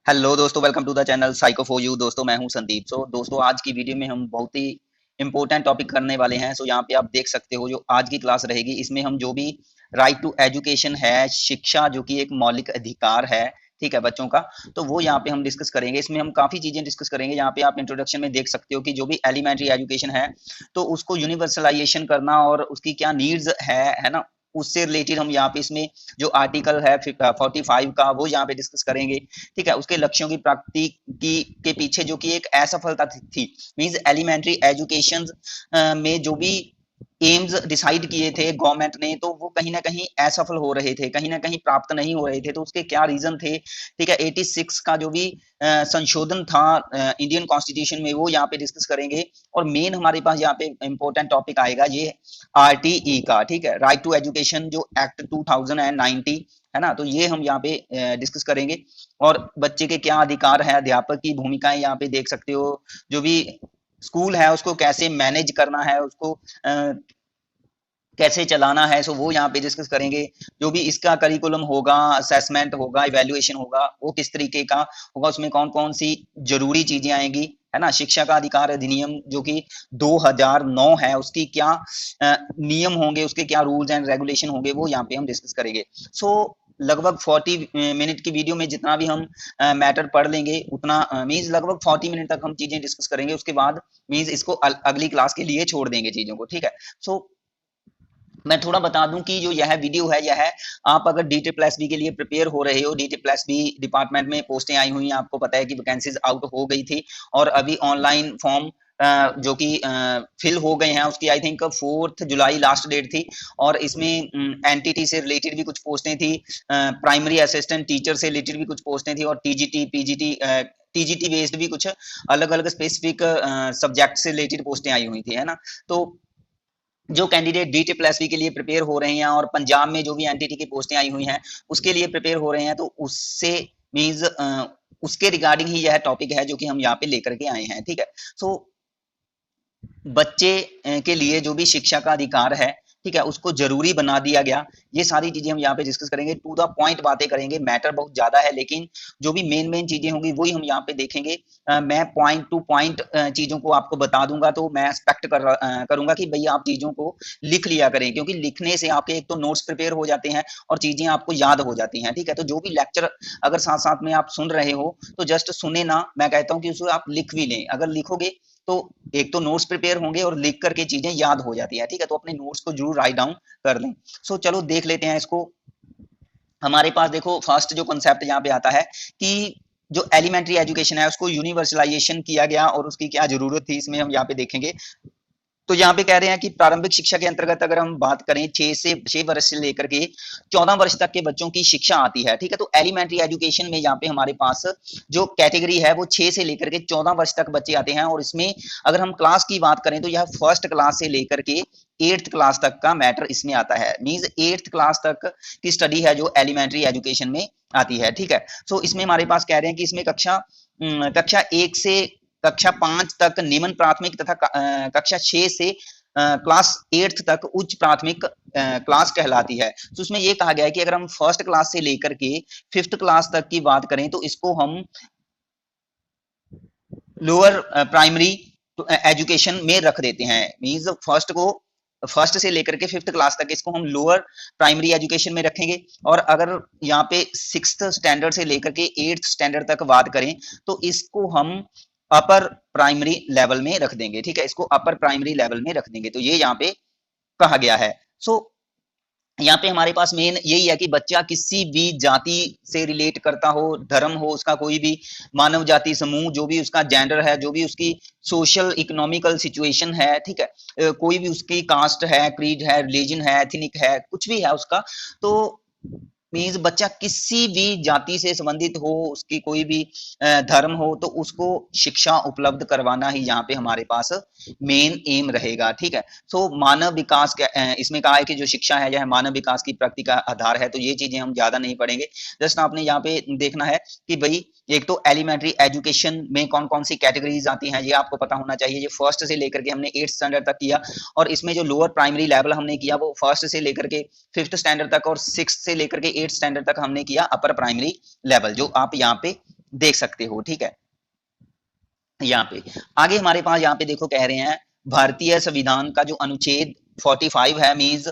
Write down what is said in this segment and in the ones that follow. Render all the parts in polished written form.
Hello दोस्तों, welcome to the channel psycho for you. दोस्तों मैं हूं संदीप। दोस्तों आज की वीडियो में हम बहुत ही इंपॉर्टेंट टॉपिक करने वाले हैं। यहाँ पे आप देख सकते हो जो आज की क्लास रहेगी, इसमें हम जो भी राइट टू एजुकेशन है, शिक्षा जो कि एक मौलिक अधिकार है, ठीक है, बच्चों का, तो वो यहाँ पे हम डिस्कस करेंगे। इसमें हम काफी चीजें डिस्कस करेंगे। यहाँ पे आप इंट्रोडक्शन में देख सकते हो कि जो भी एलिमेंट्री एजुकेशन है तो उसको यूनिवर्सलाइजेशन करना और उसकी क्या नीड्स है ना, उससे रिलेटेड हम यहाँ पे इसमें जो आर्टिकल है 45 का वो यहाँ पे डिस्कस करेंगे। ठीक है, उसके लक्ष्यों की प्राप्ति की के पीछे जो कि एक असफलता थी, मींस एलिमेंट्री एजुकेशन में जो भी एम्स डिसाइड किए थे गवर्नमेंट ने, तो वो कहीं ना कहीं असफल हो रहे थे, कहीं ना कहीं प्राप्त नहीं हो रहे थे। तो उसके क्या रीजन थे? ठीक है, 86 का जो भी संशोधन था इंडियन कॉन्स्टिट्यूशन में, वो यहाँ पे डिस्कस करेंगे। और मेन हमारे पास यहाँ पे इंपॉर्टेंट टॉपिक आएगा ये आरटीई का, ठीक है, राइट टू एजुकेशन जो एक्ट 2090 है ना, तो ये हम यहाँ पे डिस्कस करेंगे। और बच्चे के क्या अधिकार है, अध्यापक की भूमिकाएं यहाँ पे देख सकते हो, जो भी स्कूल है उसको कैसे मैनेज करना है, उसको कैसे चलाना है, सो वो यहाँ पे डिस्कस करेंगे। जो भी इसका करिकुलम होगा, असेसमेंट होगा, इवेल्युएशन होगा, वो किस तरीके का होगा, उसमें कौन कौन सी जरूरी चीजें आएंगी, है ना। शिक्षा का अधिकार अधिनियम जो कि 2009 है, उसकी क्या नियम होंगे, उसके क्या रूल्स एंड रेगुलेशन होंगे, वो यहाँ पे हम डिस्कस करेंगे। लगभग 40 मिनट की वीडियो में जितना भी हम मैटर पढ़ लेंगे उतना मीन्स लगभग 40 मिनट तक हम चीजें डिस्कस करेंगे। उसके बाद मीन्स इसको अगली क्लास के लिए छोड़ देंगे चीजों को, ठीक है। सो मैं थोड़ा बता दूं कि जो यह वीडियो है, यह आप अगर डी प्लस बी के लिए प्रिपेयर हो रहे हो, डी प्लस बी डिपार्टमेंट में पोस्टें आई हुई हैं, आपको पता है कि वैकेंसीज आउट हो गई थी और अभी ऑनलाइन फॉर्म जो कि फिल हो गए हैं, उसकी आई थिंक 4 जुलाई लास्ट डेट थी। और इसमें एनटीटी से रिलेटेड भी कुछ पोस्टें थी, प्राइमरी असिस्टेंट टीचर से रिलेटेड भी कुछ पोस्टें थी, और टीजीटी पीजीटी टीजीटी बेस्ड भी कुछ अलग अलग स्पेसिफिक सब्जेक्ट से रिलेटेड पोस्टें आई हुई थी, है ना। तो जो कैंडिडेट डी प्लस बी के लिए प्रिपेयर हो रहे हैं और पंजाब में जो भी एनटीटी की पोस्टें आई हुई हैं उसके लिए प्रिपेयर हो रहे हैं, तो उससे मीन्स उसके रिगार्डिंग ही यह टॉपिक है जो कि हम यहाँ पे लेकर के आए हैं, ठीक है। सो बच्चे के लिए जो भी शिक्षा का अधिकार है, ठीक है, उसको जरूरी बना दिया गया। ये सारी चीजें हम यहाँ पे डिस्कस करेंगे, टू द पॉइंट बातें करेंगे। मैटर बहुत ज्यादा है लेकिन जो भी मेन मेन चीजें होंगी वही हम यहाँ पे देखेंगे। मैं पॉइंट टू पॉइंट चीजों को आपको बता दूंगा, तो मैं एक्सपेक्ट करूंगा कि भैया आप चीजों को लिख लिया करें, क्योंकि लिखने से आपके एक तो नोट्स प्रिपेयर हो जाते हैं और चीजें आपको याद हो जाती हैं, ठीक है। तो जो भी लेक्चर अगर साथ साथ में आप सुन रहे हो तो जस्ट सुने ना, मैं कहता हूँ कि उसको आप लिख भी लें। अगर लिखोगे तो एक तो नोट्स प्रिपेयर होंगे और लिख करके चीजें याद हो जाती है, ठीक है। तो अपने नोट्स को जरूर राइट डाउन कर लें। चलो देख लेते हैं इसको। हमारे पास देखो फर्स्ट जो कॉन्सेप्ट यहाँ पे आता है कि जो एलिमेंट्री एजुकेशन है उसको यूनिवर्सलाइजेशन किया गया और उसकी क्या जरूरत थी, इसमें हम यहाँ पे देखेंगे। तो यहाँ पे कह रहे हैं कि प्रारंभिक शिक्षा के अंतर्गत अगर हम बात करें 6 वर्ष से लेकर के 14 वर्ष तक के बच्चों की शिक्षा आती है, ठीक है। तो एलिमेंट्री एजुकेशन में यहाँ पे हमारे पास जो कैटेगरी है वो 6 से लेकर के 14 वर्ष तक बच्चे आते हैं। और इसमें अगर हम क्लास की बात करें तो यह फर्स्ट क्लास से लेकर के 8th क्लास तक का मैटर इसमें आता है, मीन्स 8th क्लास तक की स्टडी है जो एलिमेंट्री एजुकेशन में आती है, ठीक है। इसमें हमारे पास कह रहे हैं कि इसमें कक्षा 1 से कक्षा 5 तक निम्न प्राथमिक तथा कक्षा 6 से क्लास 8th तक उच्च प्राथमिक क्लास कहलाती है। तो उसमें ये कहा गया है कि अगर हम फर्स्ट क्लास से लेकर के 5th क्लास तक की बात करें तो इसको हम लोअर प्राइमरी एजुकेशन में रख देते हैं। मीन्स फर्स्ट से लेकर के 5th क्लास तक इसको हम लोअर प्राइमरी एजुकेशन में रखेंगे। और अगर यहाँ पे 6th स्टैंडर्ड से लेकर के 8th स्टैंडर्ड तक बात करें तो इसको हम अपर प्राइमरी लेवल में रख देंगे, ठीक है। इसको अपर प्राइमरी लेवल में रख देंगे, तो ये यहाँ पे कहा गया है। यहाँ पे हमारे पास मेन यही है कि बच्चा किसी भी जाति से रिलेट करता हो, धर्म हो उसका कोई भी, मानव जाति समूह, जो भी उसका जेंडर है, जो भी उसकी सोशल इकोनॉमिकल सिचुएशन है, ठीक है, कोई भी उसकी कास्ट है, क्रीड है, रिलीजन है, एथनिक है, कुछ भी है उसका, तो मीन्स बच्चा किसी भी जाति से संबंधित हो, उसकी कोई भी धर्म हो, तो उसको शिक्षा उपलब्ध करवाना ही यहाँ पे हमारे पास मेन एम रहेगा, ठीक है। मानव विकास इसमें कहा है कि जो शिक्षा है यह मानव विकास की प्रगति का आधार है। तो ये चीजें हम ज्यादा नहीं पढ़ेंगे, जस्ट आपने यहाँ पे देखना है कि भाई एक तो एलिमेंट्री एजुकेशन में कौन कौन सी कैटेगरीज आती हैं ये आपको पता होना चाहिए। ये फर्स्ट से लेकर के हमने 8th स्टैंडर्ड तक किया, और इसमें जो लोअर प्राइमरी लेवल हमने किया वो फर्स्ट से लेकर के 5th स्टैंडर्ड तक, और 6th से लेकर के 8th स्टैंडर्ड तक हमने किया अपर प्राइमरी लेवल, जो आप यहाँ पे देख सकते हो, ठीक है। यहाँ पे आगे हमारे पास यहाँ पे देखो कह रहे हैं भारतीय संविधान का जो अनुच्छेद 45 है, मीन्स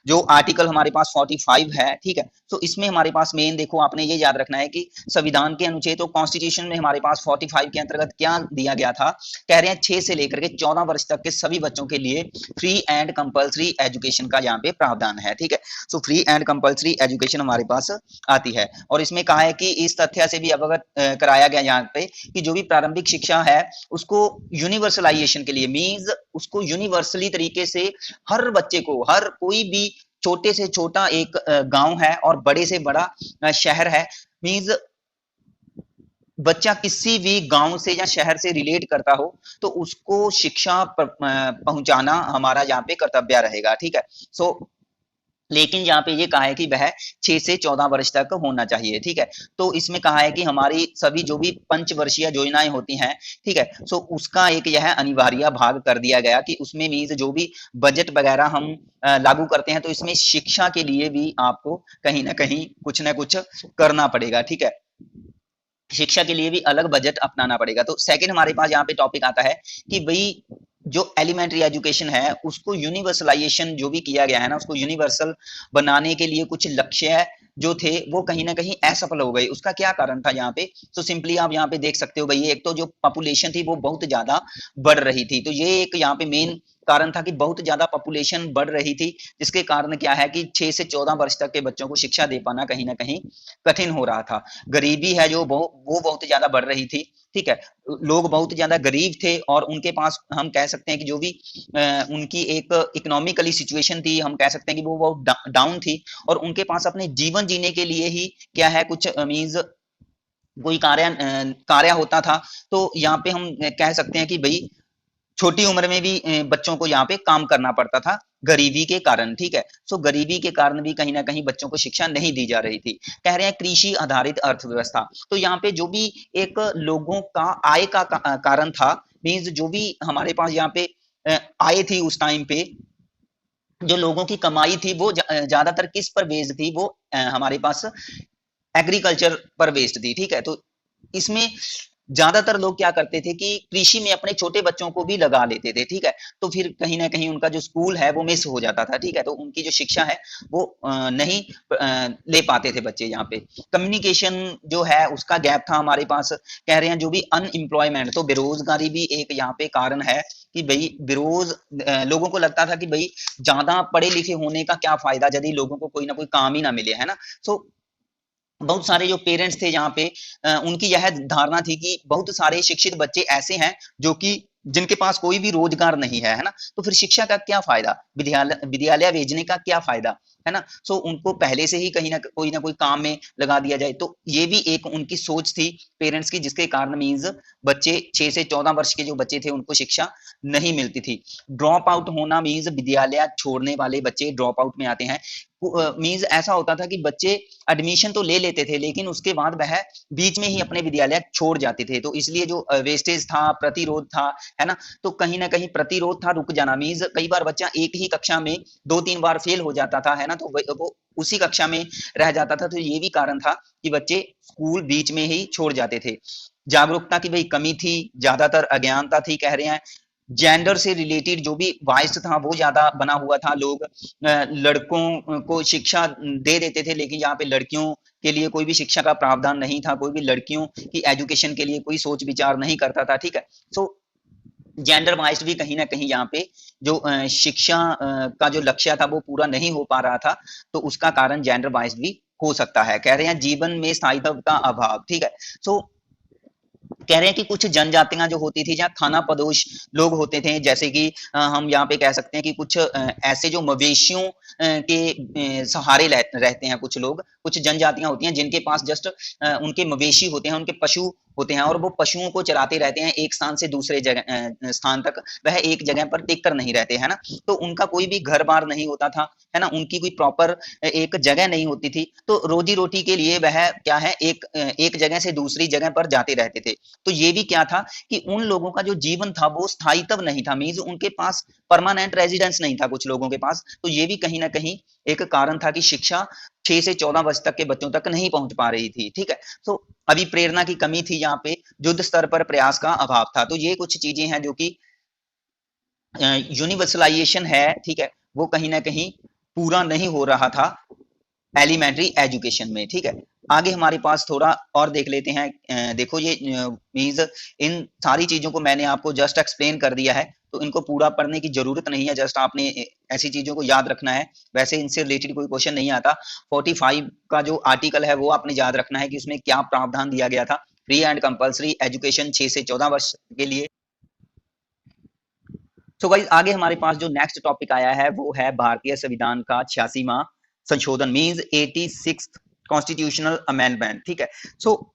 जो आर्टिकल हमारे पास 45 है, ठीक है। तो इसमें हमारे पास मेन देखो आपने ये याद रखना है कि संविधान के अनुच्छेद, तो कॉन्स्टिट्यूशन में हमारे पास 45 के अंतर्गत क्या दिया गया था, कह रहे हैं 6 से लेकर के 14 वर्ष तक के सभी बच्चों के लिए फ्री एंड कंपल्सरी एजुकेशन का यहाँ पे प्रावधान है, ठीक है। So free and compulsory education हमारे पास आती है, और इसमें कहा है कि इस तथ्य से भी अवगत कराया गया यहाँ पे कि जो भी प्रारंभिक शिक्षा है उसको यूनिवर्सलाइजेशन के लिए, मीन्स उसको यूनिवर्सली तरीके से हर बच्चे को, हर कोई भी छोटे से छोटा एक गांव है और बड़े से बड़ा शहर है, मीन्स बच्चा किसी भी गांव से या शहर से रिलेट करता हो तो उसको शिक्षा पहुंचाना हमारा यहाँ पे कर्तव्य रहेगा, ठीक है। सो लेकिन यहाँ पे ये कहा है कि वह 6 से 14 वर्ष तक होना चाहिए, ठीक है। तो इसमें कहा है कि हमारी सभी जो भी पंचवर्षीय योजनाएं होती हैं, ठीक है, सो उसका एक यह अनिवार्य भाग कर दिया गया कि उसमें मीन्स जो भी बजट वगैरह हम लागू करते हैं तो इसमें शिक्षा के लिए भी आपको कहीं ना कहीं कुछ ना कुछ करना पड़ेगा, ठीक है। शिक्षा के लिए भी अलग बजट अपनाना पड़ेगा। तो सेकंड हमारे पास यहाँ पे टॉपिक आता है कि भाई जो एलिमेंट्री एजुकेशन है उसको यूनिवर्सलाइजेशन जो भी किया गया है ना, उसको यूनिवर्सल बनाने के लिए कुछ लक्ष्य जो थे वो कहीं ना कहीं असफल हो गए। उसका क्या कारण था यहाँ पे, तो सिंपली आप यहाँ पे देख सकते हो भाई, एक तो जो पॉपुलेशन थी वो बहुत ज्यादा बढ़ रही थी, तो ये एक यहाँ पे मेन कारण था कि बहुत ज्यादा पॉपुलेशन बढ़ रही थी, जिसके कारण क्या है कि 6 से 14 वर्ष तक के बच्चों को शिक्षा दे पाना कहीं ना कहीं कठिन हो रहा था। गरीबी है जो वो बहुत ज्यादा बढ़ रही थी, ठीक है। लोग बहुत ज्यादा गरीब थे और उनके पास हम कह सकते हैं कि जो भी उनकी एक इकोनॉमिकली सिचुएशन थी, हम कह सकते हैं कि वो बहुत डाउन थी, और उनके पास अपने जीवन जीने के लिए ही क्या है कुछ मीन्स कोई कार्य होता था। तो यहाँ पे हम कह सकते हैं कि भाई छोटी उम्र में भी बच्चों को यहाँ पे काम करना पड़ता था गरीबी के कारण, ठीक है। सो गरीबी के कारण भी कहीं ना कहीं बच्चों को शिक्षा नहीं दी जा रही थी। कह रहे हैं कृषि आधारित अर्थव्यवस्था, तो यहाँ पे जो भी एक लोगों का आय का कारण था, मीन्स जो भी हमारे पास यहाँ पे आय थी उस टाइम पे, जो लोगों की कमाई थी वो ज्यादातर किस पर बेस्ड थी, वो हमारे पास एग्रीकल्चर पर बेस्ड थी, ठीक है। तो इसमें ज्यादातर लोग क्या करते थे कि कृषि में अपने छोटे बच्चों को भी लगा लेते थे, ठीक है। तो फिर कहीं ना कहीं उनका जो स्कूल है वो मिस हो जाता था, ठीक है। तो उनकी जो शिक्षा है वो नहीं ले पाते थे बच्चे। यहाँ पे कम्युनिकेशन जो है उसका गैप था हमारे पास। कह रहे हैं जो भी अनएम्प्लॉयमेंट, तो बेरोजगारी भी एक यहाँ पे कारण है कि भाई लोगों को लगता था कि भाई ज्यादा पढ़े लिखे होने का क्या फायदा यदि लोगों को कोई ना कोई काम ही ना मिले, है ना। सो बहुत सारे जो पेरेंट्स थे यहाँ पे उनकी यह धारणा थी कि बहुत सारे शिक्षित बच्चे ऐसे हैं जो कि जिनके पास कोई भी रोजगार नहीं है ना, तो फिर शिक्षा का क्या फायदा, विद्यालय विद्यालय भेजने का क्या फायदा, है ना। सो उनको पहले से ही कहीं ना कोई काम में लगा दिया जाए। तो ये भी एक उनकी सोच थी पेरेंट्स की, जिसके कारण मीन्स बच्चे 6 से 14 वर्ष के जो बच्चे थे उनको शिक्षा नहीं मिलती थी। ड्रॉप आउट होना, मीन्स विद्यालय छोड़ने वाले बच्चे ड्रॉप आउट में आते हैं। मीन्स ऐसा होता था कि बच्चे एडमिशन तो ले लेते थे लेकिन उसके बाद वह बीच में ही अपने विद्यालय छोड़ जाते थे, तो इसलिए जो वेस्टेज था, प्रतिरोध था, है ना। तो कहीं ना कहीं प्रतिरोध था रुक जाना, मीन्स कई बार बच्चा एक ही कक्षा में 2-3 बार फेल हो जाता था, है ना, तो वो उसी कक्षा में रह जाता था। तो ये भी कारण था कि बच्चे स्कूल बीच में ही छोड़ जाते थे। जागरूकता की भाई कमी थी, ज्यादातर अज्ञानता थी। कह रहे हैं जेंडर से रिलेटेड जो भी वाइस था वो ज्यादा बना हुआ था। लोग लड़कों को शिक्षा दे देते थे लेकिन यहाँ पे लड़कियों के लिए कोई भी शिक्षा का प्रावधान नहीं था, कोई भी लड़कियों की एजुकेशन के लिए कोई सोच विचार नहीं करता था, ठीक है। सो जेंडर वाइज भी कहीं ना कहीं यहाँ पे जो शिक्षा का जो लक्ष्य था वो पूरा नहीं हो पा रहा था, तो उसका कारण जेंडर वाइज भी हो सकता है। कह रहे हैं जीवन में स्थायित्व का अभाव, ठीक है। सो कह रहे हैं कि कुछ जनजातियां जो होती थी, जहाँ खानापदोश लोग होते थे, जैसे कि हम यहाँ पे कह सकते हैं कि कुछ ऐसे जो मवेशियों के सहारे रहते हैं कुछ लोग, कुछ जनजातियां होती हैं जिनके पास जस्ट उनके मवेशी होते हैं, उनके पशु होते हैं और वो पशुओं को चराते रहते हैं एक स्थान से दूसरे जगह स्थान तक, वह एक जगह पर टिक कर नहीं रहते, है ना। तो उनका कोई भी घर बार नहीं होता था, है ना, उनकी कोई प्रॉपर एक जगह नहीं होती थी, तो रोजी रोटी के लिए वह क्या है एक जगह से दूसरी जगह पर जाते रहते थे। तो ये भी क्या था कि उन लोगों का जो जीवन था वो स्थायित्व नहीं था, मीन्स उनके पास परमानेंट रेजिडेंस नहीं था कुछ लोगों के पास। तो ये भी कहीं ना कहीं एक कारण था कि शिक्षा 6 से 14 वर्ष तक के बच्चों तक नहीं पहुंच पा रही थी, ठीक है। तो अभी प्रेरणा की कमी थी, यहाँ पे युद्ध स्तर पर प्रयास का अभाव था। तो ये कुछ चीजें हैं जो कि यूनिवर्सलाइजेशन है, ठीक है, वो कहीं ना कहीं पूरा नहीं हो रहा था एलिमेंट्री एजुकेशन में, ठीक है। आगे हमारे पास थोड़ा और देख लेते हैं। देखो ये मीन्स इन सारी चीजों को मैंने आपको जस्ट एक्सप्लेन कर दिया है, तो इनको पूरा पढ़ने की जरूरत नहीं है, जस्ट आपने ऐसी चीजों को याद रखना है। वैसे इनसे रिलेटेड कोई क्वेश्चन नहीं आता। 45 का जो आर्टिकल है वो आपने याद रखना है कि उसमें क्या प्रावधान दिया गया था। फ्री एंड कंपल्सरी एजुकेशन 6 से 14 वर्ष के लिए। तो गाइस आगे हमारे पास जो नेक्स्ट टॉपिक आया है वो है भारतीय संविधान का 86वां संशोधन, मींस 86th कॉन्स्टिट्यूशनल अमेंडमेंट, ठीक है। सो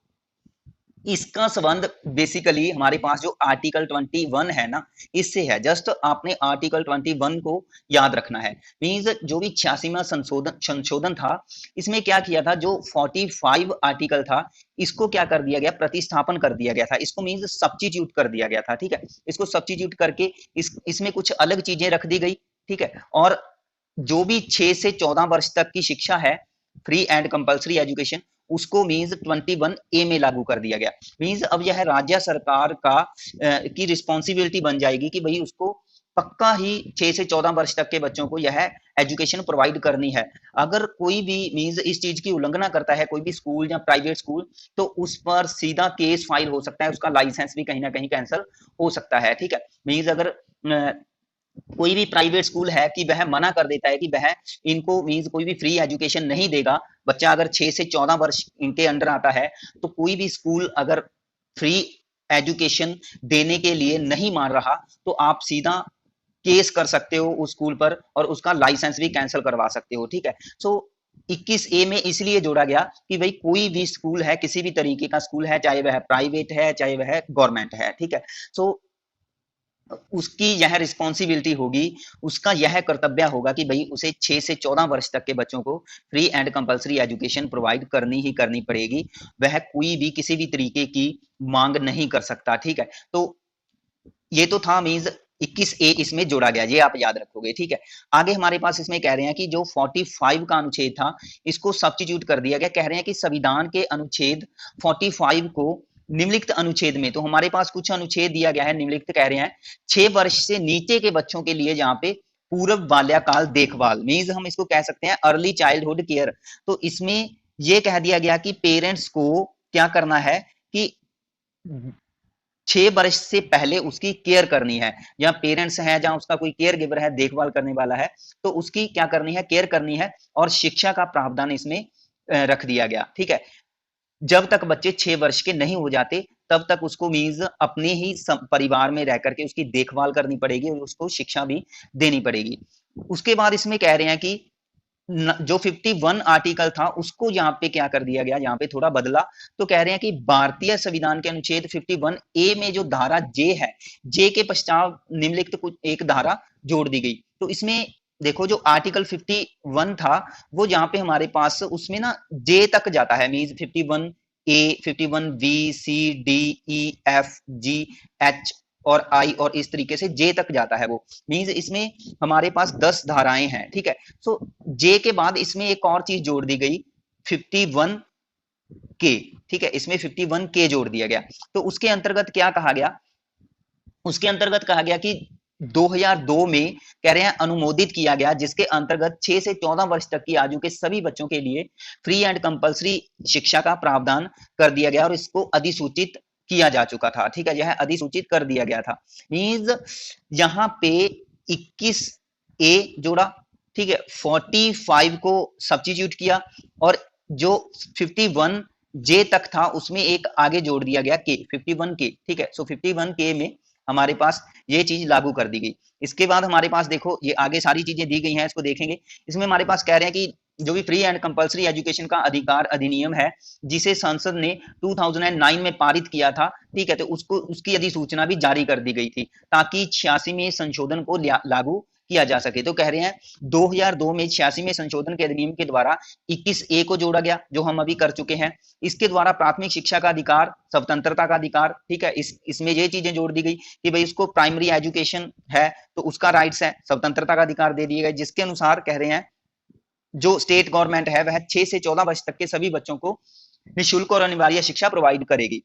इसका संबंध बेसिकली हमारे पास जो आर्टिकल 21 है ना, इससे है। जस्ट आपने आर्टिकल 21 को याद रखना है। मींस जो भी 86वां संशोधन था, इसमें क्या किया था, जो 45 आर्टिकल था इसको क्या कर दिया गया, प्रतिस्थापन कर दिया गया था। इसको मींस सब्स्टिट्यूट कर दिया गया था, ठीक है। इसको सब्स्टिट्यूट करके इसमें कुछ अलग चीजें रख दी गई, ठीक है। और जो भी 6 से 14 वर्ष तक की शिक्षा है, फ्री एंड कंपल्सरी एजुकेशन, उसको मींस 21A में लागू कर दिया गया। मींस अब यह राज्य सरकार का की रिस्पॉन्सिबिलिटी बन जाएगी कि भाई उसको पक्का ही 6 से 14 वर्ष तक के बच्चों को यह एजुकेशन प्रोवाइड करनी है। अगर कोई भी मींस इस चीज की उल्लंघना करता है, कोई भी स्कूल या प्राइवेट स्कूल, तो उस पर सीधा केस फाइल हो सकता है, उसका लाइसेंस भी कहीं ना कहीं कैंसिल हो सकता है, ठीक है। मींस अगर कोई भी प्राइवेट स्कूल है कि वह मना कर देता है कि वह इनको मींस कोई भी फ्री एजुकेशन नहीं देगा, बच्चा अगर 6 से 14 वर्ष इनके अंडर आता है, तो कोई भी स्कूल अगर फ्री एजुकेशन देने के लिए नहीं मान रहा, तो आप सीधा केस कर सकते हो उस स्कूल पर और उसका लाइसेंस भी कैंसिल करवा सकते हो, ठीक है। सो 21A में इसलिए जोड़ा गया कि भाई कोई भी स्कूल है, किसी भी तरीके का स्कूल है, चाहे वह प्राइवेट है चाहे वह गवर्नमेंट है, ठीक है। सो उसकी यह रिस्पॉन्सिबिलिटी होगी, उसका यह कर्तव्य होगा कि भाई उसे 6 से 14 वर्ष तक के बच्चों को free and compulsory education provide करनी ही करनी पड़ेगी। वह कोई भी किसी भी तरीके की मांग नहीं कर सकता, ठीक है। तो ये तो था मींस 21A इसमें जोड़ा गया, ये आप याद रखोगे, ठीक है। आगे हमारे पास इसमें कह रहे हैं कि जो 45 का अनुच्छेद था इसको सब्स्टिट्यूट कर दिया गया। कह रहे हैं कि संविधान के अनुच्छेद 45 को निम्नलिखित अनुच्छेद में, तो हमारे पास कुछ अनुच्छेद दिया गया है, निम्नलिखित कह रहे हैं 6 वर्ष से नीचे के बच्चों के लिए जहां पे पूर्व बाल्यकाल देखभाल, मींस हम इसको कह सकते हैं अर्ली चाइल्डहुड केयर। तो इसमें यह कह दिया गया कि पेरेंट्स को क्या करना है कि 6 वर्ष से पहले उसकी केयर करनी है। जहां पेरेंट्स है, जहां उसका कोई केयर गिवर है, देखभाल करने वाला है, तो उसकी क्या करनी है, केयर करनी है। और शिक्षा का प्रावधान इसमें रख दिया गया, ठीक है। जब तक बच्चे 6 वर्ष के नहीं हो जाते तब तक उसको मींस अपने ही परिवार में रह करके उसकी देखभाल करनी पड़ेगी और उसको शिक्षा भी देनी पड़ेगी। उसके बाद इसमें कह रहे हैं कि जो 51 आर्टिकल था उसको यहाँ पे क्या कर दिया गया, यहाँ पे थोड़ा बदला। तो कह रहे हैं कि भारतीय संविधान के अनुच्छेद 51A में जो धारा जे है, जे के पश्चात निम्नलिखित कुछ एक धारा जोड़ दी गई। तो इसमें देखो जो आर्टिकल 51 था वो यहाँ पे हमारे पास उसमें ना जे तक जाता है, means 51A 51B C D E F G H और आई और इस तरीके से जे तक जाता है वो। मींस इसमें हमारे पास 10 धाराएं हैं, ठीक है। सो जे के बाद इसमें एक और चीज जोड़ दी गई 51K, ठीक है। इसमें 51K जोड़ दिया गया। तो उसके अंतर्गत क्या कहा गया, उसके अंतर्गत कहा गया कि 2002 में कह रहे हैं अनुमोदित किया गया, जिसके अंतर्गत 6 से 14 वर्ष तक की आयु के सभी बच्चों के लिए फ्री एंड कंपल्सरी शिक्षा का प्रावधान कर दिया गया और इसको अधिसूचित किया जा चुका था, ठीक है। यह अधिसूचित कर दिया गया था। मींस यहाँ पे 21A जोड़ा, ठीक है, 45 को सब्स्टिट्यूट किया और जो 51J तक था उसमें एक आगे जोड़ दिया गया के 51K, ठीक है। सो 51K में हमारे पास ये चीज लागू कर दी गई। इसके बाद हमारे पास देखो ये आगे सारी चीजें दी गई हैं, इसको देखेंगे। इसमें हमारे पास कह रहे हैं कि जो भी फ्री एंड कंपल्सरी एजुकेशन का अधिकार अधिनियम है जिसे संसद ने 2009 में पारित किया था, ठीक है, तो उसको उसकी अधिसूचना भी जारी कर दी गई थी ताकि 86वें संशोधन को लागू किया जा सके। तो कह रहे हैं 2002 में 86वें संशोधन के अधिनियम के द्वारा 21A को जोड़ा गया, जो हम अभी कर चुके हैं। इसके द्वारा प्राथमिक शिक्षा का अधिकार, स्वतंत्रता का अधिकार, ठीक है, इसमें ये चीजें जोड़ दी गई कि भाई उसको प्राइमरी एजुकेशन है तो उसका राइट्स है, स्वतंत्रता का अधिकार दे दिए गए, जिसके अनुसार कह रहे हैं जो स्टेट गवर्नमेंट है वह 6 से 14 वर्ष तक के सभी बच्चों को निःशुल्क और अनिवार्य शिक्षा प्रोवाइड करेगी।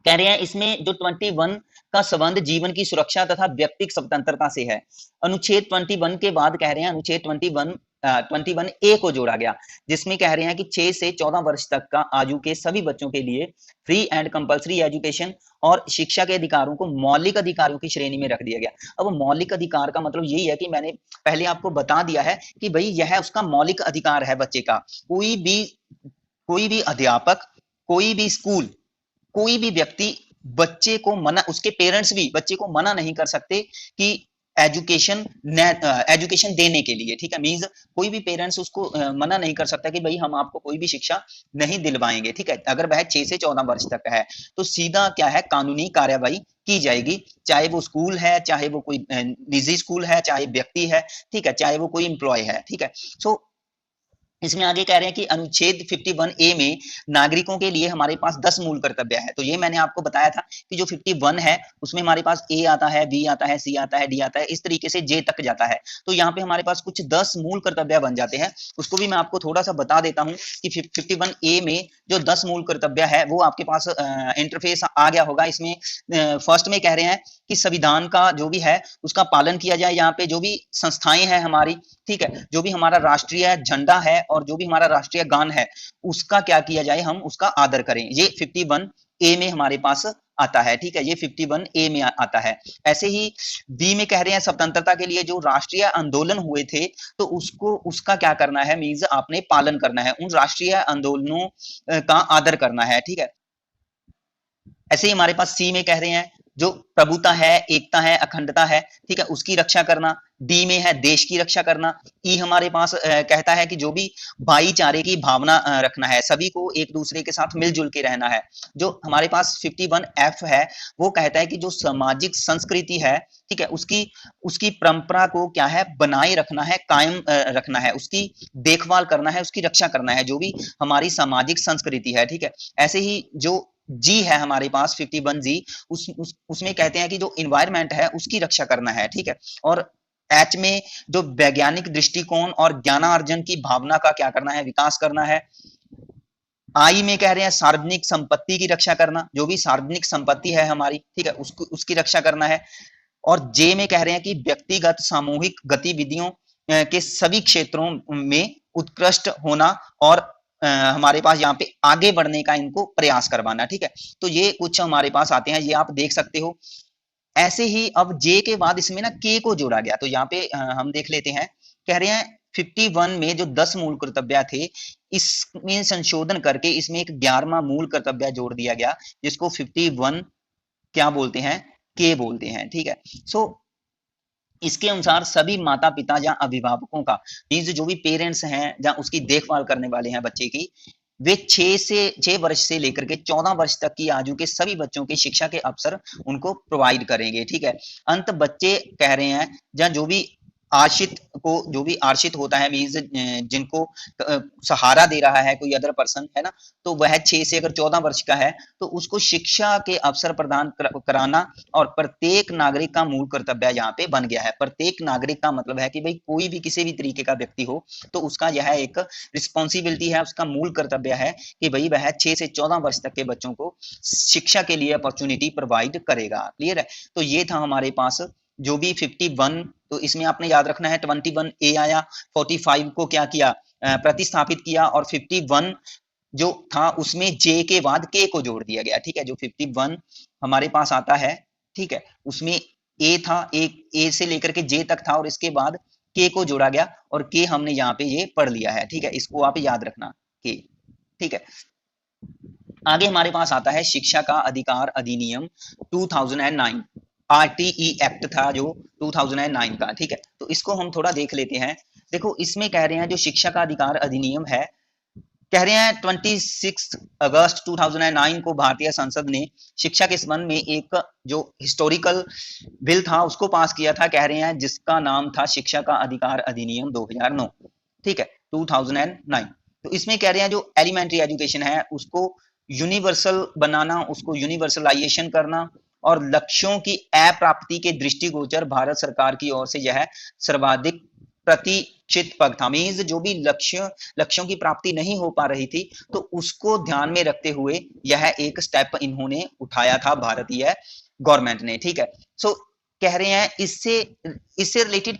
कह रहे हैं इसमें जो 21 का संबंध जीवन की सुरक्षा तथा व्यक्तिगत स्वतंत्रता से है। अनुच्छेद 21 के बाद कह रहे हैं अनुच्छेद 21 ए को जोड़ा गया, जिसमें कह रहे हैं कि 6 से 14 वर्ष तक का आयु के सभी बच्चों के लिए फ्री एंड कंपलसरी एजुकेशन और शिक्षा के अधिकारों को मौलिक अधिकारों की श्रेणी में रख दिया गया। अब मौलिक अधिकार का मतलब यही है कि मैंने पहले आपको बता दिया है कि भाई यह उसका मौलिक अधिकार है बच्चे का। कोई भी अध्यापक, कोई भी स्कूल, कोई भी व्यक्ति बच्चे को मना, उसके पेरेंट्स भी बच्चे को मना नहीं कर सकते कि एजुकेशन देने के लिए, ठीक है। मींस कोई भी पेरेंट्स उसको मना नहीं कर सकता कि भाई हम आपको कोई भी शिक्षा नहीं दिलवाएंगे, ठीक है। अगर वह 6 से 14 वर्ष तक है तो सीधा क्या है, कानूनी कार्यवाही की जाएगी, चाहे वो स्कूल है, चाहे वो कोई निजी स्कूल है, चाहे व्यक्ति है, ठीक है, चाहे वो कोई एम्प्लॉय है, ठीक है। सो इसमें आगे कह रहे हैं कि अनुच्छेद 51 ए में नागरिकों के लिए हमारे पास 10 मूल कर्तव्य है। तो ये मैंने आपको बताया था कि जो 51 है उसमें हमारे पास ए आता है, बी आता है, सी आता है, डी आता है, इस तरीके से जे तक जाता है। तो यहाँ पे हमारे पास कुछ 10 मूल कर्तव्य बन जाते हैं, उसको भी मैं आपको थोड़ा सा बता देता हूँ कि 51 ए में जो 10 मूल कर्तव्य है वो आपके पास इंटरफेस आ गया होगा। इसमें फर्स्ट में कह रहे हैं कि संविधान का जो भी है उसका पालन किया जाए। यहाँ पे जो भी संस्थाएं हैं हमारी, ठीक है, जो भी हमारा राष्ट्रीय झंडा है और जो भी हमारा राष्ट्रीय गान है उसका क्या किया जाए, हम उसका आदर करें। ये 51 ए में हमारे पास आता है, ठीक है, ये 51 ए में आता है। ऐसे ही बी में कह रहे हैं स्वतंत्रता के लिए जो राष्ट्रीय आंदोलन हुए थे तो उसका क्या करना है, मीन्स आपने पालन करना है, उन राष्ट्रीय आंदोलनों का आदर करना है, ठीक है। ऐसे ही हमारे पास सी में कह रहे हैं जो प्रभुता है, एकता है, अखंडता है, ठीक है, उसकी रक्षा करना। डी में है देश की रक्षा करना। ई हमारे पास कहता है कि जो भी भाईचारे की भावना रखना है, सभी को एक दूसरे के साथ मिलजुल के रहना है। जो हमारे पास 51 एफ है वो कहता है कि जो सामाजिक संस्कृति है, ठीक है, उसकी परंपरा को क्या है, बनाए रखना है, कायम रखना है, उसकी देखभाल करना है, उसकी रक्षा करना है, जो भी हमारी सामाजिक संस्कृति है, ठीक है। ऐसे ही जो जी है हमारे पास 51 जी, उसमें कहते हैं कि जो इन्वायरमेंट है उसकी रक्षा करना है, ठीक है। और एच में जो वैज्ञानिक दृष्टिकोण और ज्ञानार्जन की भावना का क्या करना है, विकास करना है। आई में कह रहे हैं सार्वजनिक संपत्ति की रक्षा करना, जो भी सार्वजनिक संपत्ति है हमारी, ठीक है, उसकी रक्षा करना है। और जे में कह रहे हैं कि व्यक्तिगत सामूहिक गतिविधियों के सभी क्षेत्रों में उत्कृष्ट होना और हमारे पास यहाँ पे आगे बढ़ने का इनको प्रयास करवाना, ठीक है। तो ये कुछ हमारे पास आते हैं, ये आप देख सकते हो। ऐसे ही अब जे के बाद इसमें ना के को जोड़ा गया, तो यहाँ पे हम देख लेते हैं। कह रहे हैं 51 में जो 10 मूल कर्तव्य थे इसमें संशोधन करके इसमें एक 11वां मूल कर्तव्य जोड़ दिया गया, जिसको 51 क्या बोलते हैं, के बोलते हैं, ठीक है। सो इसके अनुसार सभी माता पिता या अभिभावकों का, मीन्स जो भी पेरेंट्स हैं या उसकी देखभाल करने वाले हैं बच्चे की, वे 6 वर्ष से लेकर के 14 वर्ष तक की आयु के सभी बच्चों के शिक्षा के अवसर उनको प्रोवाइड करेंगे, ठीक है। अंत बच्चे कह रहे हैं या जो भी आश्रित होता है, मीन्स जिनको सहारा दे रहा है कोई अदर पर्सन, है ना, तो वह 6 से अगर 14 वर्ष का है तो उसको शिक्षा के अवसर प्रदान कराना और प्रत्येक नागरिक का मूल कर्तव्य यहाँ पे बन गया है। प्रत्येक नागरिक का मतलब है कि भाई कोई भी किसी भी तरीके का व्यक्ति हो तो उसका यह एक रिस्पॉन्सिबिलिटी है, उसका मूल कर्तव्य है कि भाई वह 6 से 14 वर्ष तक के बच्चों को शिक्षा के लिए अपॉर्चुनिटी प्रोवाइड करेगा। क्लियर है। तो ये था हमारे पास जो भी 51, तो इसमें आपने याद रखना है 21 ए आया, 45 को क्या किया, प्रतिस्थापित किया, और 51 जो था उसमें जे के बाद के को जोड़ दिया गया, ठीक है। जो 51 हमारे पास आता है, ठीक है, उसमें ए था, एक ए से लेकर के जे तक था और इसके बाद के को जोड़ा गया और के हमने यहाँ पे ये पढ़ लिया है, ठीक है, इसको आप याद रखना के, ठीक है। आगे हमारे पास आता है शिक्षा का अधिकार अधिनियम 2009, आरटीई एक्ट था जो 2009 का, ठीक है। तो इसको हम थोड़ा देख लेते हैं। देखो इसमें कह रहे हैं जो शिक्षा का अधिकार अधिनियम है, कह रहे हैं 26 अगस्त 2009 को भारतीय संसद ने शिक्षा के संबंध में एक जो हिस्टोरिकल बिल था उसको पास किया था, कह रहे हैं जिसका नाम था शिक्षा का अधिकार अधिनियम 2009, ठीक है, 2009। तो इसमें कह रहे हैं जो एलिमेंट्री एजुकेशन है उसको यूनिवर्सल बनाना, उसको यूनिवर्सलाइजेशन करना और लक्ष्यों की अप्राप्ति के दृष्टिगोचर भारत सरकार की ओर से यह सर्वाधिक प्रतिचित पग था, मीन्स जो भी लक्ष्यों की प्राप्ति नहीं हो पा रही थी, तो उसको ध्यान में रखते हुए यह एक स्टेप इन्होंने उठाया था भारतीय गवर्नमेंट ने, ठीक है। सो कह रहे हैं इससे इससे रिलेटेड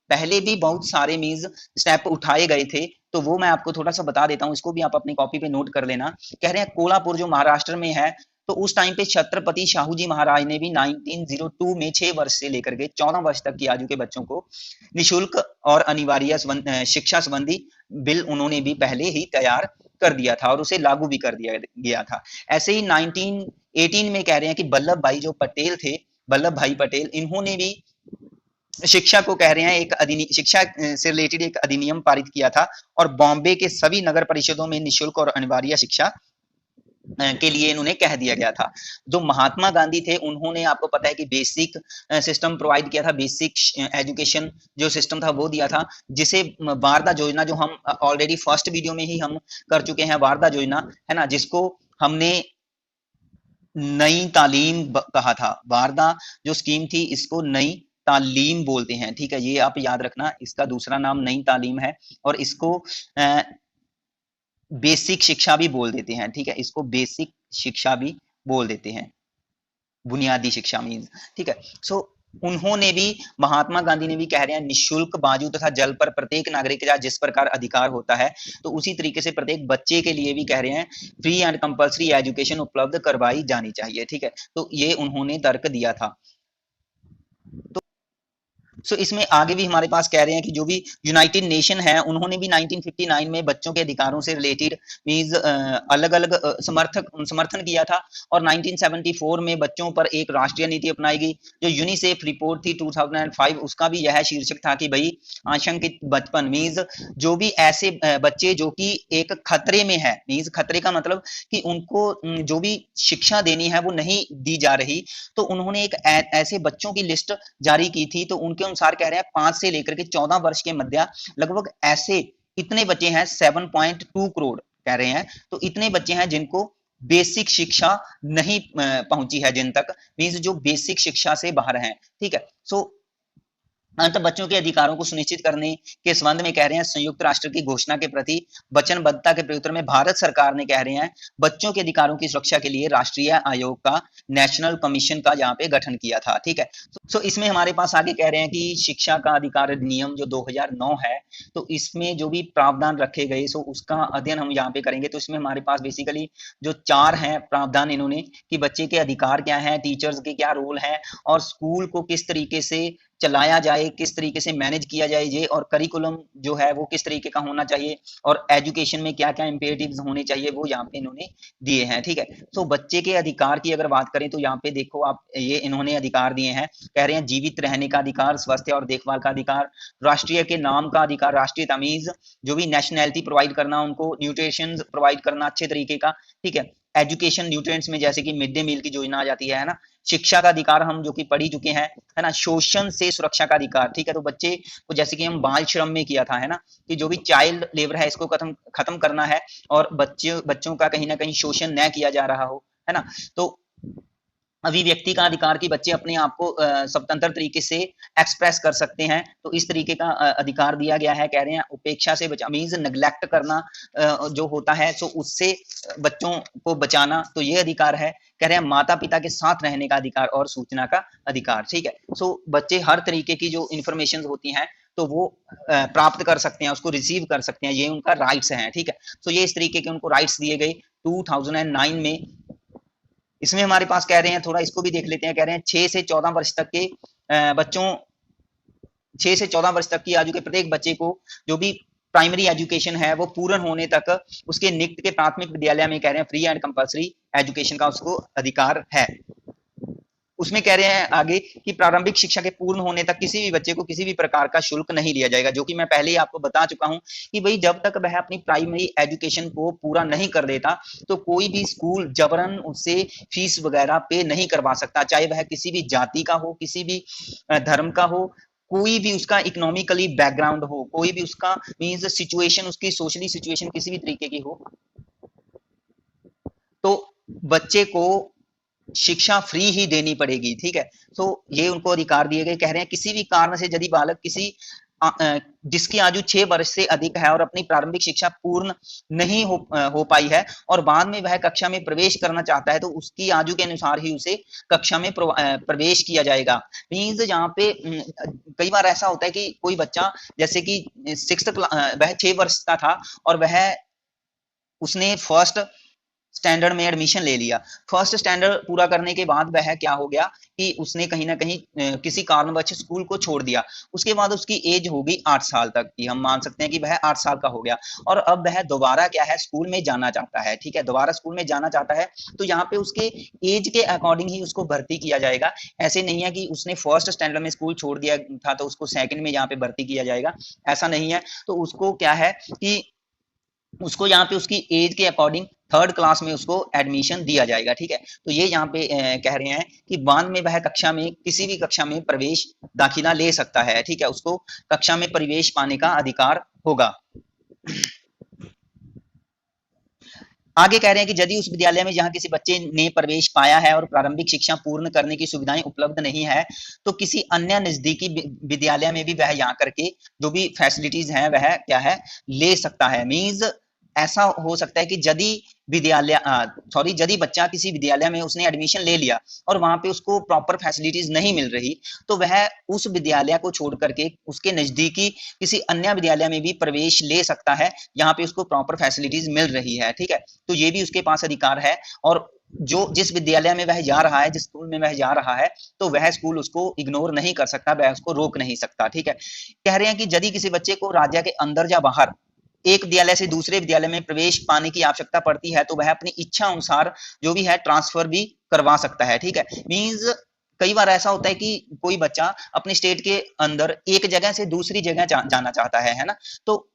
पहले भी बहुत सारे मीन्स स्टेप उठाए गए थे, तो वो मैं आपको थोड़ा सा बता देता हूँ, इसको भी आप अपनी कॉपी पे नोट कर लेना। कह रहे हैं कोल्हापुर जो महाराष्ट्र में है, तो उस टाइम पे छत्रपति शाहू जी महाराज ने भी 1902 में 6 वर्ष से लेकर के 14 वर्ष तक की आयु के बच्चों को निशुल्क और अनिवार्य शिक्षा संबंधी बिल उन्होंने भी पहले ही तैयार कर दिया था और उसे लागू भी कर दिया गया था। ऐसे ही 1918 में कह रहे हैं कि वल्लभ भाई जो पटेल थे, वल्लभ भाई पटेल, इन्होंने भी शिक्षा को कह रहे हैं एक शिक्षा से रिलेटेड एक अधिनियम पारित किया था और बॉम्बे के सभी नगर परिषदों में निशुल्क और अनिवार्य शिक्षा के लिए इन्होंने कह दिया गया था। जो महात्मा गांधी थे, उन्होंने आपको पता है कि बेसिक सिस्टम प्रोवाइड किया था, बेसिक एजुकेशन जो सिस्टम था वो दिया था, जिसे वारदा योजना, जो हम ऑलरेडी फर्स्ट वीडियो में ही हम कर चुके हैं, वारदा योजना है ना, जिसको हमने नई तालीम कहा था। वारदा जो स्कीम थी, इसको नई तालीम बोलते हैं, ठीक है, ये आप याद रखना, इसका दूसरा नाम नई तालीम है और इसको बेसिक शिक्षा भी बोल देते हैं, ठीक है, इसको बेसिक शिक्षा भी बोल देते हैं, बुनियादी शिक्षा मीन्स, ठीक है। सो उन्होंने भी, महात्मा गांधी ने भी कह रहे हैं निशुल्क बाजू तथा जल पर प्रत्येक नागरिक का जिस प्रकार अधिकार होता है, तो उसी तरीके से प्रत्येक बच्चे के लिए भी कह रहे हैं फ्री एंड कंपल्सरी एजुकेशन उपलब्ध करवाई जानी चाहिए, ठीक है। तो ये उन्होंने तर्क दिया था। तो सो इसमें आगे भी हमारे पास कह रहे हैं कि जो भी यूनाइटेड नेशन है, उन्होंने भी 1959 में बच्चों के अधिकारों से रिलेटेड मीन्स अलग अलग समर्थन किया था और 1974 में बच्चों पर एक राष्ट्रीय नीति अपनाई गई। जो यूनिसेफ रिपोर्ट थी 2005, उसका भी यह शीर्षक था कि भाई आशंकित बचपन मीन्स जो भी ऐसे बच्चे जो कि एक खतरे में है, मीन्स खतरे का मतलब कि उनको जो भी शिक्षा देनी है वो नहीं दी जा रही, तो उन्होंने एक ऐसे बच्चों की लिस्ट जारी की थी। तो उनके अनुसार कह रहे हैं 5 से लेकर के 14 वर्ष के मध्य लगभग ऐसे इतने बच्चे हैं, 7.2 करोड़ कह रहे हैं, तो इतने बच्चे हैं जिनको बेसिक शिक्षा नहीं पहुंची है, जिन तक मीन्स जो बेसिक शिक्षा से बाहर हैं, ठीक है। सो अंत बच्चों के अधिकारों को सुनिश्चित करने के संबंध में कह रहे हैं संयुक्त राष्ट्र की घोषणा के प्रति वचनबद्धता के प्रत्युत्तर में भारत सरकार ने कह रहे हैं बच्चों के अधिकारों की सुरक्षा के लिए राष्ट्रीय आयोग का, नेशनल कमीशन का यहाँ पे गठन किया था, ठीक है। सो इसमें हमारे पास आगे कह रहे हैं कि शिक्षा का अधिकार अधिनियम जो 2009 है, तो इसमें जो भी प्रावधान रखे गए, सो उसका अध्ययन हम यहाँ पे करेंगे। तो इसमें हमारे पास बेसिकली जो 4 हैं प्रावधान इन्होंने, कि बच्चे के अधिकार क्या है, टीचर्स के क्या रोल है और स्कूल को किस तरीके से चलाया जाए, किस तरीके से मैनेज किया जाए ये, और करिकुलम जो है वो किस तरीके का होना चाहिए, और एजुकेशन में क्या क्या इंपेरेटिव्स होने चाहिए, वो यहाँ पे इन्होंने दिए हैं, ठीक है। तो बच्चे के अधिकार की अगर बात करें तो यहाँ पे देखो आप, ये इन्होंने अधिकार दिए हैं, कह रहे हैं जीवित रहने का अधिकार, स्वास्थ्य और देखभाल का अधिकार, राष्ट्रीय के नाम का अधिकार, राष्ट्रीय तमीज, जो भी नेशनैलिटी प्रोवाइड करना, उनको न्यूट्रिशन प्रोवाइड करना अच्छे तरीके का, ठीक है। एजुकेशन न्यूट्रिएंट्स में जैसे कि मिड डे मील की योजना आ जाती है ना। शिक्षा का अधिकार हम जो कि पढ़ ही चुके हैं, है ना। शोषण से सुरक्षा का अधिकार, ठीक है। तो बच्चे को जैसे कि हम बाल श्रम में किया था, है ना, कि जो भी चाइल्ड लेबर है इसको खत्म करना है और बच्चों का कहीं ना कहीं शोषण न किया जा रहा हो, है ना। तो अभिव्यक्ति का अधिकार की बच्चे अपने आप को स्वतंत्र तरीके से एक्सप्रेस कर सकते हैं, तो इस तरीके का अधिकार दिया गया है। कह रहे हैं उपेक्षा से बचा, मीन्स नेग्लेक्ट करना जो होता है, तो उससे बच्चों को बचाना, तो ये अधिकार है। कह रहे हैं माता पिता के साथ रहने का अधिकार और सूचना का अधिकार, ठीक है। सो बच्चे हर तरीके की जो इंफॉर्मेशन होती हैं तो वो प्राप्त कर सकते हैं, उसको रिसीव कर सकते हैं, ये उनका राइट्स हैं, ठीक है। सो ये इस तरीके के उनको राइट्स दिए गए 2009 में। इसमें हमारे पास कह रहे हैं, थोड़ा इसको भी देख लेते हैं, कह रहे हैं 6 से 14 वर्ष तक के बच्चों 6 से 14 वर्ष तक की आयु के प्रत्येक बच्चे को जो भी प्राइमरी एजुकेशन है वो पूर्ण होने तक उसके निकट के प्राथमिक विद्यालय में कह रहे हैं फ्री एंड कंपल्सरी एजुकेशन का उसको अधिकार है। उसमें कह रहे हैं आगे कि प्रारंभिक शिक्षा के पूर्ण होने तक किसी भी बच्चे को किसी भी प्रकार का शुल्क नहीं लिया जाएगा, जो कि मैं पहले ही आपको बता चुका हूं कि भाई जब तक वह अपनी प्राइमरी एजुकेशन को पूरा नहीं कर देता तो कोई भी स्कूल जबरन उससे फीस वगैरह पे नहीं करवा सकता, चाहे वह किसी भी जाति का हो, किसी भी धर्म का हो, कोई भी उसका इकोनॉमिकली बैकग्राउंड हो, कोई भी उसका मीन्स सिचुएशन, उसकी सोशली सिचुएशन किसी भी तरीके की हो, तो बच्चे को शिक्षा फ्री ही देनी पड़ेगी, ठीक है। तो ये उनको अधिकार दिए गए। कह रहे हैं किसी भी कारण से यदि बालक किसी जिसकी आयु 6 वर्ष से अधिक है और अपनी प्रारंभिक शिक्षा पूर्ण नहीं हो पाई है और बाद में वह कक्षा में प्रवेश करना चाहता है, तो उसकी आयु के अनुसार ही उसे कक्षा में प्रवेश किया जाएगा। मीन्स यहाँ पे कई बार ऐसा होता है कि कोई बच्चा जैसे कि वह 6 वर्ष का था और उसने फर्स्ट स्टैंडर्ड में एडमिशन ले लिया। फर्स्ट स्टैंडर्ड पूरा करने के बाद वह क्या हो गया कि उसने कहीं ना कहीं किसी कारणवश स्कूल को छोड़ दिया। उसके बाद उसकी एज हो गई 8 साल तक की, हम मान सकते हैं कि वह 8 साल का हो गया और अब वह दोबारा क्या है, स्कूल में जाना चाहता है। ठीक है, दोबारा स्कूल में जाना चाहता है, तो यहाँ पे उसके एज के अकॉर्डिंग ही उसको भर्ती किया जाएगा। ऐसे नहीं है कि उसने फर्स्ट स्टैंडर्ड में स्कूल छोड़ दिया था तो उसको सेकंड में यहाँ पे भर्ती किया जाएगा, ऐसा नहीं है। तो उसको क्या है कि उसको यहाँ पे उसकी एज के अकॉर्डिंग थर्ड क्लास में उसको एडमिशन दिया जाएगा। ठीक है, तो ये यहाँ पे कह रहे हैं कि बाद में वह कक्षा में किसी भी कक्षा में प्रवेश दाखिला ले सकता है। ठीक है, उसको कक्षा में प्रवेश पाने का अधिकार होगा। आगे कह रहे हैं कि यदि उस विद्यालय में जहां किसी बच्चे ने प्रवेश पाया है और प्रारंभिक शिक्षा पूर्ण करने की सुविधाएं उपलब्ध नहीं है, तो किसी अन्य नजदीकी विद्यालय में भी वह यहाँ करके जो भी फैसिलिटीज हैं वह क्या है, ले सकता है। मीन्स ऐसा हो सकता है कि यदि बच्चा किसी विद्यालय में उसने एडमिशन ले लिया और वहां पे उसको प्रॉपर फैसिलिटीज नहीं मिल रही, तो वह उस विद्यालय को छोड़ करके उसके नजदीकी किसी अन्य विद्यालय में भी प्रवेश ले सकता है, यहाँ पे उसको प्रॉपर फैसिलिटीज मिल रही है। ठीक है, तो ये भी उसके पास अधिकार है और जिस विद्यालय में वह जा रहा है, जिस स्कूल में वह जा रहा है, तो वह स्कूल उसको इग्नोर नहीं कर सकता, वह उसको रोक नहीं सकता। ठीक है, कह रहे हैं कि यदि किसी बच्चे को राज्य के अंदर या बाहर एक विद्यालय से दूसरे विद्यालय में प्रवेश पाने की आवश्यकता पड़ती है, तो वह अपनी इच्छा अनुसार जो भी है ट्रांसफर भी करवा सकता है। ठीक है, मींस कई बार ऐसा होता है कि कोई बच्चा अपने स्टेट के अंदर एक जगह से दूसरी जगह जाना चाहता है ना, तो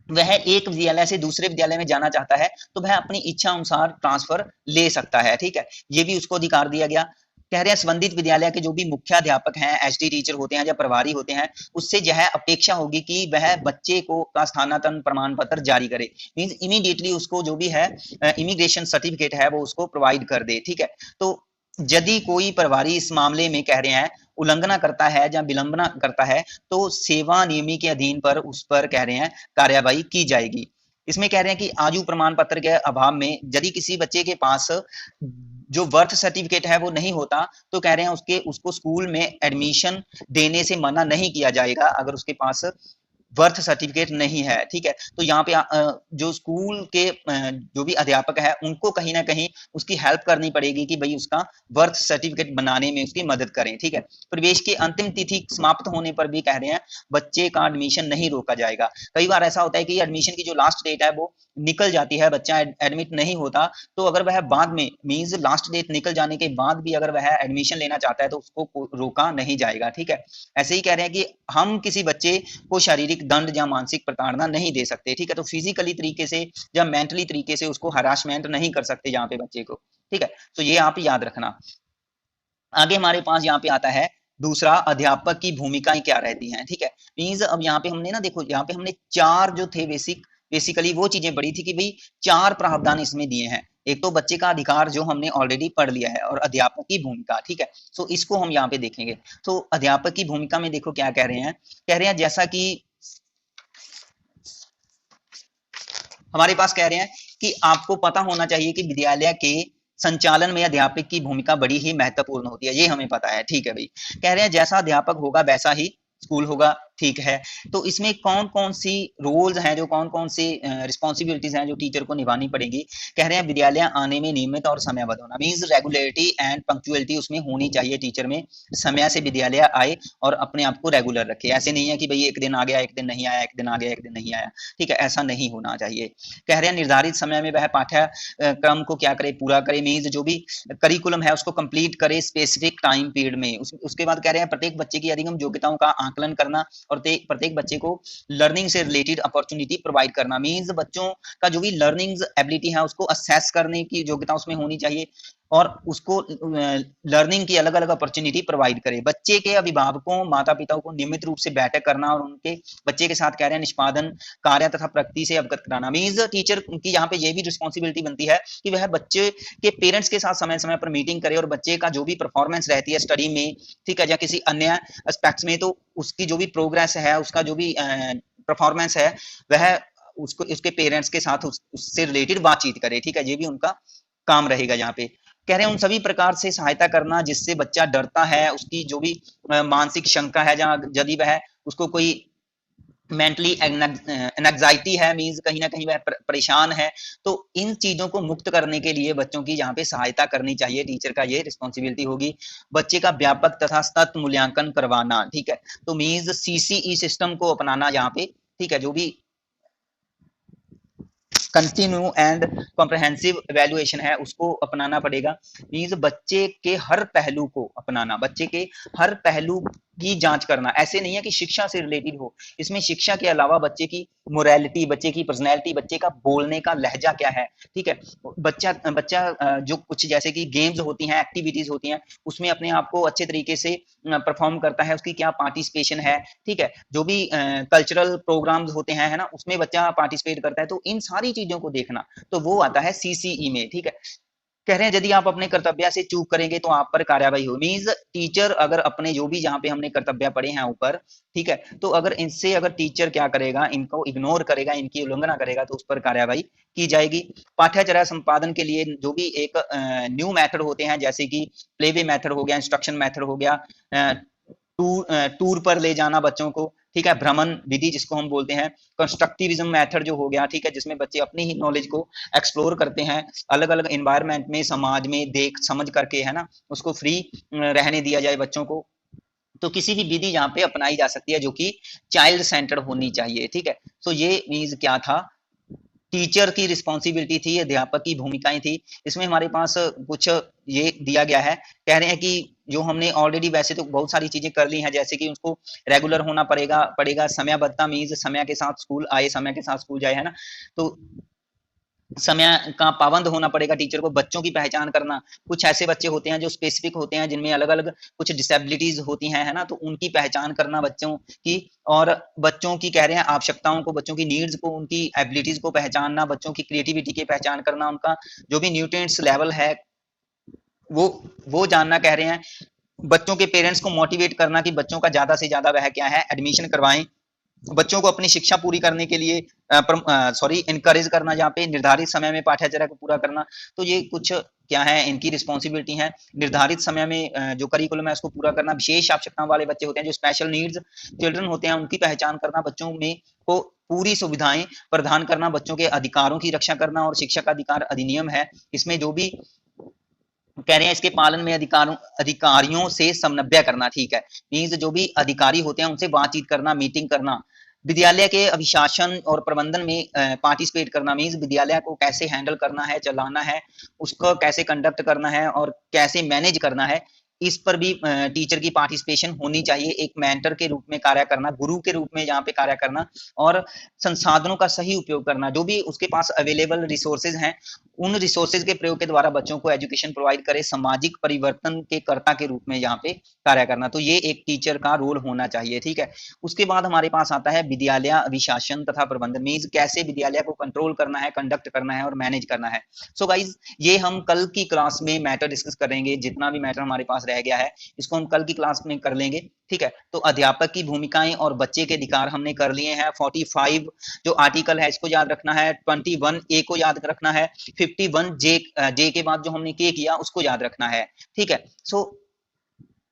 वह एक विद्यालय से दूसरे विद्यालय में जाना चाहता है, तो वह अपनी इच्छा अनुसार ट्रांसफर ले सकता है। ठीक है, ये भी उसको अधिकार दिया गया। कह रहे हैं संबंधित विद्यालय के जो भी मुख्याध्यापक हैं, एसडी टीचर होते हैं या प्रभारी होते हैं, उससे यह अपेक्षा होगी कि वह बच्चे को का स्थानांतरण प्रमाण पत्र जारी करे। मींस इमीडिएटली उसको जो भी है इमिग्रेशन सर्टिफिकेट है वो उसको प्रोवाइड कर दे। ठीक है, तो यदि कोई प्रभारी इस मामले में कह रहे हैं उल्लंघना करता है या विलंबना करता है, तो सेवा नियमी के अधीन पर उस पर कह रहे हैं कार्यवाही की जाएगी। इसमें कह रहे हैं कि आयु प्रमाण पत्र के अभाव में यदि किसी बच्चे के पास जो बर्थ सर्टिफिकेट है वो नहीं होता, तो कह रहे हैं उसको स्कूल में एडमिशन देने से मना नहीं किया जाएगा अगर उसके पास बर्थ सर्टिफिकेट नहीं है। ठीक है, तो यहाँ पे जो स्कूल के जो भी अध्यापक है उनको कहीं ना कहीं उसकी हेल्प करनी पड़ेगी कि भाई उसका बर्थ सर्टिफिकेट बनाने में उसकी मदद करें। ठीक है, प्रवेश की अंतिम तिथि समाप्त होने पर भी कह रहे हैं बच्चे का एडमिशन नहीं रोका जाएगा। कई बार ऐसा होता है कि एडमिशन की जो लास्ट डेट है वो निकल जाती है, बच्चा एडमिट नहीं होता, तो अगर वह बाद में मीन्स लास्ट डेट निकल जाने के बाद भी अगर वह एडमिशन लेना चाहता है तो उसको रोका नहीं जाएगा। ठीक है, ऐसे ही कह रहे हैं कि हम किसी बच्चे को शारीरिक दंड या मानसिक प्रताड़ना नहीं दे सकते। ठीक है, तो फिजिकली तरीके से या मेंटली तरीके से उसको हरासमेंट नहीं कर सकते यहाँ पे बच्चे को। ठीक है, तो ये आप याद रखना। आगे हमारे पास यहाँ पे आता है दूसरा, अध्यापक की भूमिकाएं क्या रहती हैं। ठीक है, मीन्स अब यहाँ पे हमने ना देखो, यहाँ पे हमने चार जो थे बेसिकली वो चीजें पढ़ी थी कि भाई चार प्रावधान इसमें दिए हैं। एक तो बच्चे का अधिकार जो हमने ऑलरेडी पढ़ लिया है और अध्यापक की भूमिका। ठीक है, तो इसको हम यहाँ पे देखेंगे। तो अध्यापक की भूमिका में देखो क्या कह रहे हैं जैसा कि हमारे पास कह रहे हैं कि आपको पता होना चाहिए कि विद्यालय के संचालन में अध्यापक की भूमिका बड़ी ही महत्वपूर्ण होती है, ये हमें पता है। ठीक है भाई, कह रहे हैं जैसा अध्यापक होगा वैसा ही स्कूल होगा। ठीक है, तो इसमें कौन कौन सी रोल्स हैं, जो कौन कौन सी रिस्पॉन्सिबिलिटीज हैं जो टीचर को निभानी पड़ेगी। कह रहे हैं विद्यालय आने में नियमित और समयबद्ध होना, मीन्स रेगुलरिटी एंड पंक्चुअलिटी उसमें होनी चाहिए। टीचर में समय से विद्यालय आए और अपने आप को रेगुलर रखे। ऐसे नहीं है कि भाई एक दिन आ गया एक दिन नहीं आया, एक दिन आ गया एक दिन नहीं आया। ठीक है, ऐसा नहीं होना चाहिए। कह रहे हैं निर्धारित समय में वह पाठ्यक्रम को क्या करे, पूरा करे। मीन्स जो भी करिकुलम है उसको कंप्लीट करे स्पेसिफिक टाइम पीरियड में। उसके बाद कह रहे हैं प्रत्येक बच्चे की अधिगम योग्यताओं का आकलन करना और प्रत्येक बच्चे को लर्निंग से रिलेटेड अपॉर्चुनिटी प्रोवाइड करना। मींस बच्चों का जो भी लर्निंग एबिलिटी है उसको असेस करने की योग्यता उसमें होनी चाहिए। और उसको लर्निंग की अलग अलग अपॉर्चुनिटी प्रोवाइड करे। बच्चे के अभिभावकों माता पिताओं को नियमित रूप से बैठक करना और उनके बच्चे के साथ कार्य निष्पादन कार्य तथा प्रगति से अवगत कराना। मीन्स टीचर की यहाँ पे ये भी रिस्पॉन्सिबिलिटी बनती है कि वह बच्चे के पेरेंट्स के साथ समय समय पर मीटिंग करे और बच्चे का जो भी परफॉर्मेंस रहती है स्टडी में, ठीक है, या किसी अन्य एस्पेक्ट्स में, तो उसकी जो भी प्रोग्रेस है, उसका जो भी परफॉर्मेंस है, वह उसको उसके पेरेंट्स के साथ उससे रिलेटेड बातचीत करे। ठीक है, ये भी उनका काम रहेगा। यहाँ पे कह रहे हैं उन सभी प्रकार से सहायता करना जिससे बच्चा डरता है, उसकी जो भी मानसिक शंका है, जहाँ यदि वह उसको कोई मेंटली एंग्जाइटी है, मीन्स कहीं ना कहीं वह परेशान है, तो इन चीजों को मुक्त करने के लिए बच्चों की यहाँ पे सहायता करनी चाहिए। टीचर का ये रिस्पॉन्सिबिलिटी होगी। बच्चे का व्यापक तथा सतत मूल्यांकन करवाना, ठीक है, तो मीन्स सीसीई सिस्टम को अपनाना यहाँ पे, ठीक है, जो भी कंटिन्यू एंड कॉम्प्रहेंसिव एवेल्युएशन है उसको अपनाना पड़ेगा। मीन्स बच्चे के हर पहलू को अपनाना, बच्चे के हर पहलू की जांच करना। ऐसे नहीं है कि शिक्षा से रिलेटेड हो, इसमें शिक्षा के अलावा बच्चे की मोरालिटी, बच्चे की पर्सनैलिटी, बच्चे का बोलने का लहजा क्या है, ठीक है, बच्चा बच्चा जो कुछ जैसे कि गेम्स होती हैं, एक्टिविटीज होती हैं, उसमें अपने आप को अच्छे तरीके से परफॉर्म करता है, उसकी क्या पार्टिसिपेशन है, ठीक है, जो भी कल्चरल प्रोग्राम्स होते हैं, है ना, उसमें बच्चा पार्टिसिपेट करता है, तो इन सारी चीजों को देखना, तो वो आता है सीसीई में। ठीक है, कह रहे हैं यदि आप अपने कर्तव्य से चूक करेंगे तो आप पर कार्रवाई हो। मीन्स टीचर अगर अपने जो भी जहाँ पे हमने कर्तव्य पढ़े हैं ऊपर, ठीक है, तो अगर इनसे अगर टीचर क्या करेगा, इनको इग्नोर करेगा, इनकी उल्लंघना करेगा, तो उस पर कार्रवाई की जाएगी। पाठ्यचर्या संपादन के लिए जो भी एक न्यू मेथड होते हैं, जैसे कि प्ले वे मेथड हो गया, इंस्ट्रक्शन मेथड हो गया, टूर पर ले जाना बच्चों को, ठीक है, भ्रमण विधि जिसको हम बोलते हैं, कंस्ट्रक्टिविज्म मेथड जो हो गया, ठीक है, जिसमें बच्चे अपनी ही नॉलेज को एक्सप्लोर करते हैं, अलग अलग एनवायरनमेंट में, समाज में देख समझ करके, है ना, उसको फ्री रहने दिया जाए बच्चों को। तो किसी भी विधि यहाँ पे अपनाई जा सकती है जो कि चाइल्ड सेंटर्ड होनी चाहिए। ठीक है, तो ये मीन्स क्या था, टीचर की रिस्पॉन्सिबिलिटी थी, अध्यापक की भूमिकाएं थी। इसमें हमारे पास कुछ ये दिया गया है, कह रहे हैं कि जो हमने ऑलरेडी वैसे तो बहुत सारी चीजें कर ली हैं, जैसे कि उसको रेगुलर होना पड़ेगा, समयबद्धता मीन्स समय के साथ स्कूल आए, समय के साथ स्कूल जाए, है ना, तो समय का पाबंद होना पड़ेगा टीचर को। बच्चों की पहचान करना, कुछ ऐसे बच्चे होते हैं जो स्पेसिफिक होते हैं, जिनमें अलग अलग कुछ डिसेबिलिटीज होती हैं, है ना, तो उनकी पहचान करना बच्चों की, और बच्चों की कह रहे हैं आवश्यकताओं को, बच्चों की नीड्स को, उनकी एबिलिटीज को पहचानना, बच्चों की क्रिएटिविटी की पहचान करना, उनका जो भी न्यूट्रिएंट्स लेवल है वो वो जानना। कह रहे हैं बच्चों के पेरेंट्स को मोटिवेट करना कि बच्चों का ज्यादा से ज्यादा वह क्या है एडमिशन करवाएं, बच्चों को अपनी शिक्षा पूरी करने के लिए इनकरेज करना, जहाँ पे निर्धारित समय में पाठ्यचर्या को पूरा करना। तो ये कुछ क्या है इनकी रिस्पॉन्सिबिलिटी है। निर्धारित समय में जो करिकुलम है उसको पूरा करना। विशेष आवश्यकताओं वाले बच्चे होते हैं, जो स्पेशल नीड्स चिल्ड्रन होते हैं, उनकी पहचान करना, बच्चों में को पूरी सुविधाएं प्रदान करना, बच्चों के अधिकारों की रक्षा करना। और शिक्षा का अधिकार अधिनियम है, इसमें जो भी कह रहे हैं इसके पालन में अधिकारियों से समन्वय करना। ठीक है, मीन्स जो भी अधिकारी होते हैं उनसे बातचीत करना, मीटिंग करना। विद्यालय के अभिशासन और प्रबंधन में पार्टिसिपेट करना, मीन्स विद्यालय को कैसे हैंडल करना है, चलाना है, उसको कैसे कंडक्ट करना है और कैसे मैनेज करना है, इस पर भी टीचर की पार्टिसिपेशन होनी चाहिए। एक मेंटर के रूप में कार्य करना, गुरु के रूप में यहाँ पे कार्य करना, और संसाधनों का सही उपयोग करना। जो भी उसके पास अवेलेबल रिसोर्सेज हैं, उन रिसोर्सेज के प्रयोग के द्वारा बच्चों को एजुकेशन प्रोवाइड करे, सामाजिक परिवर्तन के कर्ता के रूप में यहाँ पे कार्य करना। तो ये एक टीचर का रोल होना चाहिए। ठीक है, उसके बाद हमारे पास आता है विद्यालय अभिशासन तथा प्रबंधन, मीन्स कैसे विद्यालय को कंट्रोल करना है, कंडक्ट करना है और मैनेज करना है। सो गाइज, ये हम कल की क्लास में मैटर डिस्कस करेंगे। जितना भी मैटर हमारे पास रह गया है इसको हम कल की क्लास में कर लेंगे। ठीक है, तो अध्यापक की भूमिकाएं और बच्चे के अधिकार हमने कर लिए हैं। 45 जो आर्टिकल है इसको याद रखना है, 21 ए को याद रखना है, 51 जे के बाद जो हमने के किया उसको याद रखना है। ठीक है, सो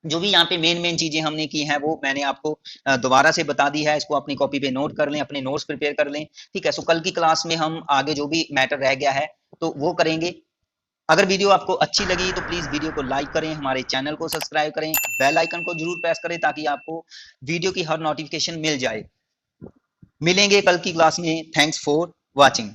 जो भी यहाँ पे मेन चीजें हमने की हैं वो मैंने आपको दोबारा से बता दी है। इसको अपनी कॉपी पे नोट कर लें, अपने नोट्स प्रिपेयर कर लें। ठीक है, सो कल की क्लास में हम आगे जो भी मैटर रह गया है तो वो करेंगे। अगर वीडियो आपको अच्छी लगी तो प्लीज वीडियो को लाइक करें, हमारे चैनल को सब्सक्राइब करें, बेल आइकन को जरूर प्रेस करें ताकि आपको वीडियो की हर नोटिफिकेशन मिल जाए। मिलेंगे कल की क्लास में। Thanks for watching.